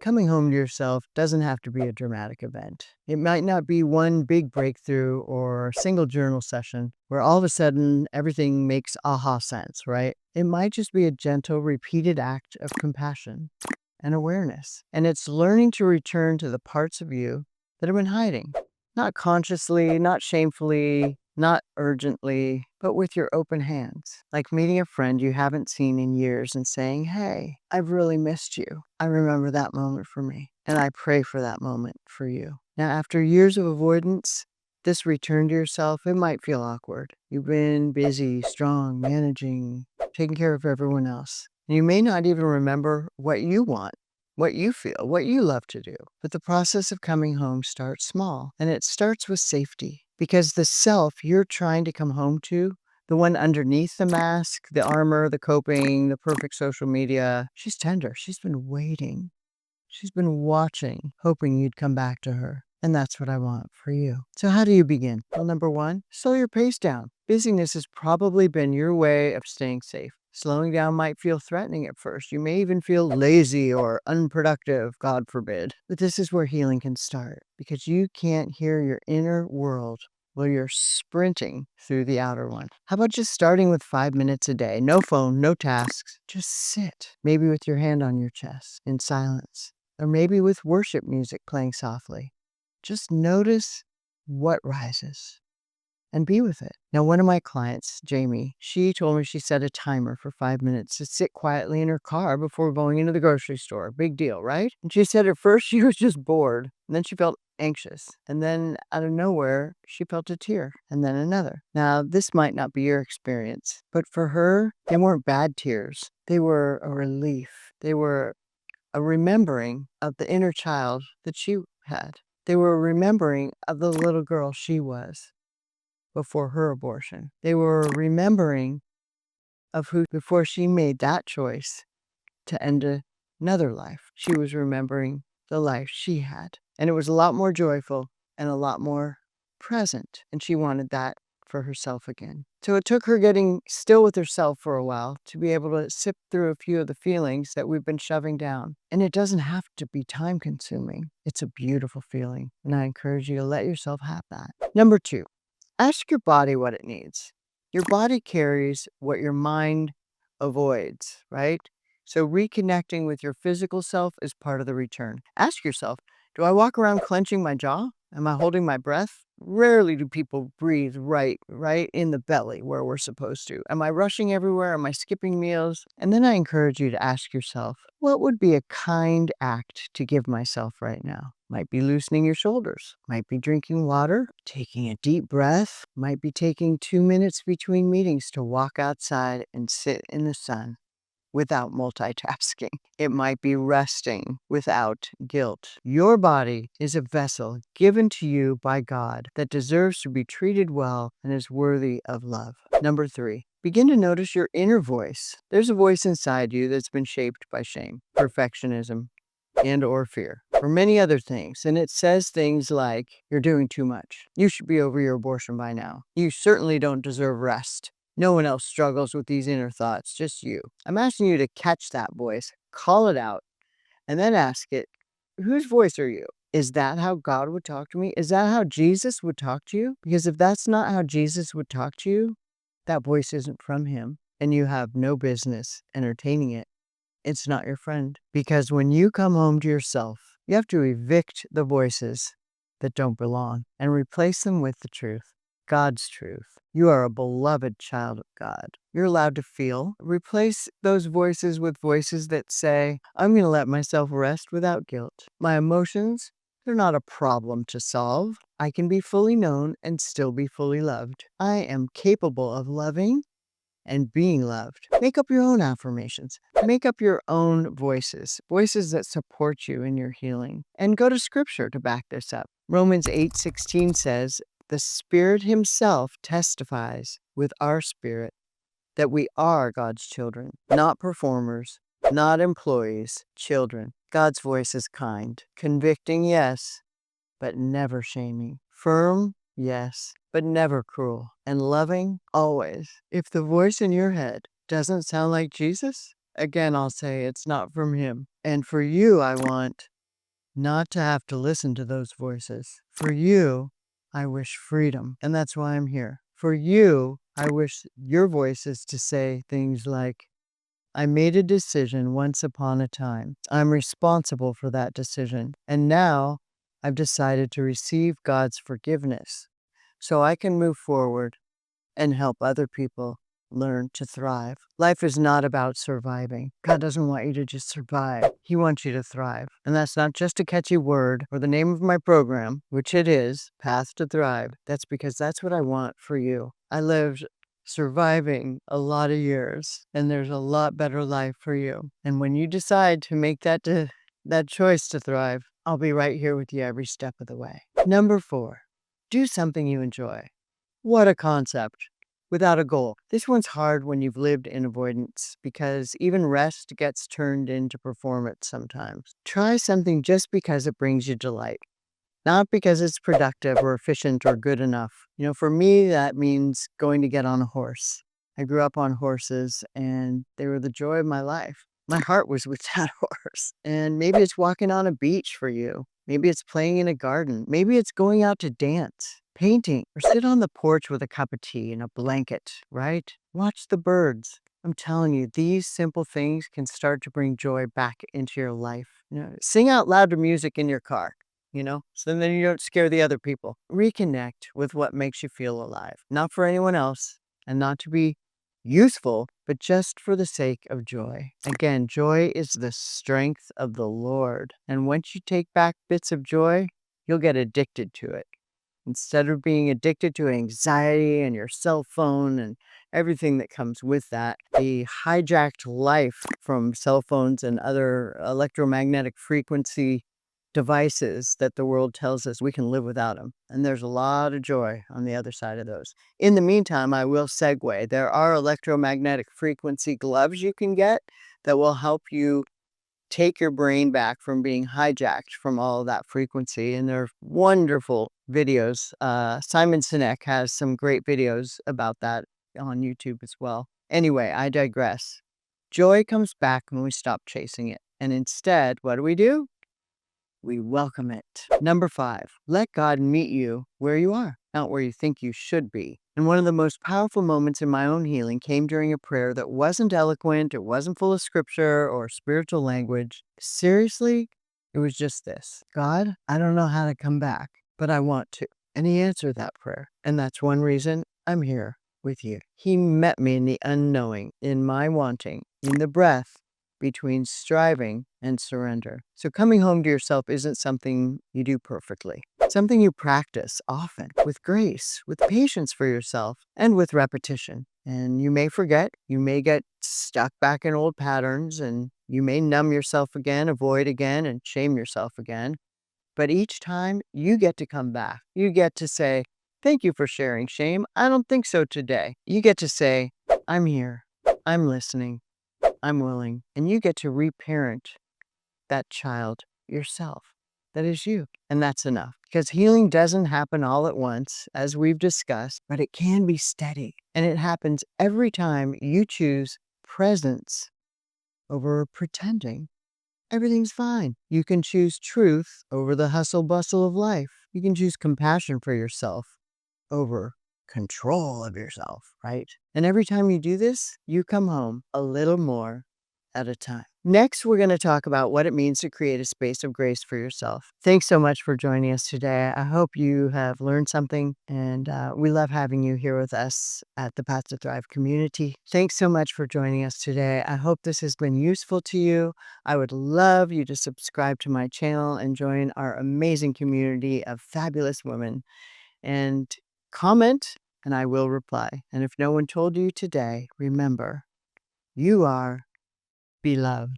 Coming home to yourself doesn't have to be a dramatic event. It might not be one big breakthrough or single journal session where all of a sudden everything makes aha sense, right? It might just be a gentle, repeated act of compassion and awareness. And it's learning to return to the parts of you that have been hiding, not consciously, not shamefully, not urgently, but with your open hands, like meeting a friend you haven't seen in years and saying, "Hey, I've really missed you. I remember that moment for me, and I pray for that moment for you." Now, after years of avoidance, this return to yourself, it might feel awkward. You've been busy, strong, managing, taking care of everyone else. And you may not even remember what you want, what you feel, what you love to do. But the process of coming home starts small, and it starts with safety. Because the self you're trying to come home to, the one underneath the mask, the armor, the coping, the perfect social media, she's tender. She's been waiting. She's been watching, hoping you'd come back to her. And that's what I want for you. So how do you begin? Well, number one, slow your pace down. Busyness has probably been your way of staying safe. Slowing down might feel threatening at first. You may even feel lazy or unproductive, God forbid. But this is where healing can start, because you can't hear your inner world while you're sprinting through the outer one. How about just starting with 5 minutes a day? No phone, no tasks. Just sit, maybe with your hand on your chest in silence, or maybe with worship music playing softly. Just notice what rises and be with it. Now, one of my clients, Jamie, she told me she set a timer for 5 minutes to sit quietly in her car before going into the grocery store. Big deal, right? And she said at first she was just bored, and then she felt anxious. And then out of nowhere, she felt a tear, and then another. Now, this might not be your experience, but for her, they weren't bad tears. They were a relief. They were a remembering of the inner child that she had. They were a remembering of the little girl she was before her abortion. They were remembering of who, before she made that choice to end another life, she was remembering the life she had. And it was a lot more joyful and a lot more present. And she wanted that for herself again. So it took her getting still with herself for a while to be able to sip through a few of the feelings that we've been shoving down. And it doesn't have to be time consuming. It's a beautiful feeling. And I encourage you to let yourself have that. Number two, ask your body what it needs. Your body carries what your mind avoids, right? So reconnecting with your physical self is part of the return. Ask yourself, do I walk around clenching my jaw? Am I holding my breath? Rarely do people breathe right in the belly where we're supposed to. Am I rushing everywhere? Am I skipping meals? And then I encourage you to ask yourself, what would be a kind act to give myself right now? Might be loosening your shoulders, might be drinking water, taking a deep breath, might be taking 2 minutes between meetings to walk outside and sit in the sun without multitasking. It might be resting without guilt. Your body is a vessel given to you by God that deserves to be treated well and is worthy of love. Number three, begin to notice your inner voice. There's a voice inside you that's been shaped by shame, perfectionism, and or fear, or many other things. And it says things like, you're doing too much. You should be over your abortion by now. You certainly don't deserve rest. No one else struggles with these inner thoughts, just you. I'm asking you to catch that voice, call it out, and then ask it, whose voice are you? Is that how God would talk to me? Is that how Jesus would talk to you? Because if that's not how Jesus would talk to you, that voice isn't from him, and you have no business entertaining it. It's not your friend. Because when you come home to yourself, you have to evict the voices that don't belong and replace them with the truth, God's truth. You are a beloved child of God. You're allowed to feel. Replace those voices with voices that say, I'm going to let myself rest without guilt. My emotions, they're not a problem to solve. I can be fully known and still be fully loved. I am capable of loving and being loved. Make up your own affirmations. Make up your own voices, voices that support you in your healing. And go to scripture to back this up. Romans 8:16 says, the Spirit himself testifies with our spirit that we are God's children, not performers, not employees, children. God's voice is kind, convicting, yes, but never shaming. Firm, yes, but never cruel. And loving, always. If the voice in your head doesn't sound like Jesus, again, I'll say it's not from him. And for you, I want not to have to listen to those voices. For you, I wish freedom. And that's why I'm here. For you, I wish your voice is to say things like, I made a decision once upon a time. I'm responsible for that decision. And now I've decided to receive God's forgiveness so I can move forward and help other people learn to thrive. Life is not about surviving. God doesn't want you to just survive. He wants you to thrive. And that's not just a catchy word or the name of my program, which it is, Path to Thrive. That's because that's what I want for you. I lived surviving a lot of years, and there's a lot better life for you. And when you decide to make that choice to thrive, I'll be right here with you every step of the way. Number 4, do something you enjoy. What a concept. Without a goal. This one's hard when you've lived in avoidance because even rest gets turned into performance sometimes. Try something just because it brings you delight, not because it's productive or efficient or good enough. For me, that means going to get on a horse. I grew up on horses and they were the joy of my life. My heart was with that horse. And maybe it's walking on a beach for you. Maybe it's playing in a garden. Maybe it's going out to dance, painting, or sit on the porch with a cup of tea and a blanket, right? Watch the birds. I'm telling you, these simple things can start to bring joy back into your life. Sing out loud to music in your car, so then you don't scare the other people. Reconnect with what makes you feel alive, not for anyone else and not to be useful, but just for the sake of joy. Again, joy is the strength of the Lord. And once you take back bits of joy, you'll get addicted to it. Instead of being addicted to anxiety and your cell phone and everything that comes with that, the hijacked life from cell phones and other electromagnetic frequency devices that the world tells us we can live without them. And there's a lot of joy on the other side of those. In the meantime, I will segue. There are electromagnetic frequency gloves you can get that will help you take your brain back from being hijacked from all of that frequency. And they're wonderful videos. Simon Sinek has some great videos about that on YouTube as well. Anyway, I digress. Joy comes back when we stop chasing it. And instead, what do? We welcome it. Number 5, let God meet you where you are, not where you think you should be. And one of the most powerful moments in my own healing came during a prayer that wasn't eloquent, it wasn't full of scripture or spiritual language. Seriously, it was just this: God, I don't know how to come back, but I want to. And he answered that prayer. And that's one reason I'm here with you. He met me in the unknowing, in my wanting, in the breath between striving and surrender. So coming home to yourself isn't something you do perfectly. It's something you practice often with grace, with patience for yourself, and with repetition. And you may forget, you may get stuck back in old patterns, and you may numb yourself again, avoid again, and shame yourself again. But each time you get to come back. You get to say, thank you for sharing, shame. I don't think so today. You get to say, I'm here. I'm listening. I'm willing. And you get to reparent that child yourself. That is you. And that's enough. Because healing doesn't happen all at once, as we've discussed, but it can be steady. And it happens every time you choose presence over pretending. Everything's fine. You can choose truth over the hustle bustle of life. You can choose compassion for yourself over control of yourself, right? And every time you do this, you come home a little more at a time. Next, we're going to talk about what it means to create a space of grace for yourself. Thanks so much for joining us today. I hope you have learned something, and we love having you here with us at the Path to Thrive community. Thanks so much for joining us today. I hope this has been useful to you. I would love you to subscribe to my channel and join our amazing community of fabulous women, and comment, and I will reply. And if no one told you today, remember, you are beloved.